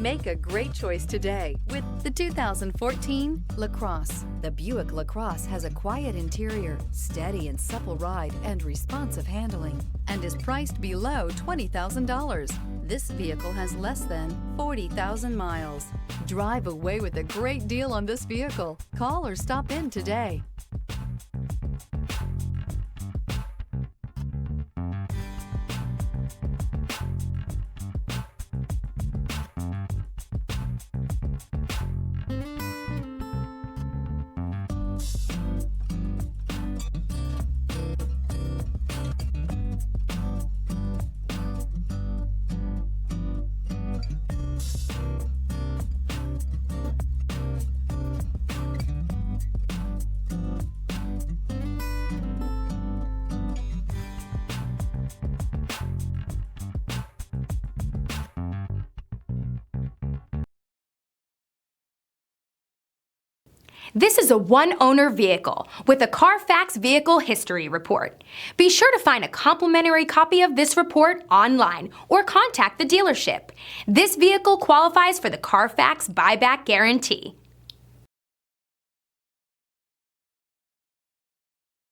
Make a great choice today with the 2014 LaCrosse. The Buick LaCrosse has a quiet interior, steady and supple ride, and responsive handling, and is priced below $20,000. This vehicle has less than 40,000 miles. Drive away with a great deal on this vehicle. Call or stop in today. This is a one-owner vehicle with a Carfax Vehicle History Report. Be sure to find a complimentary copy of this report online or contact the dealership. This vehicle qualifies for the Carfax Buyback Guarantee.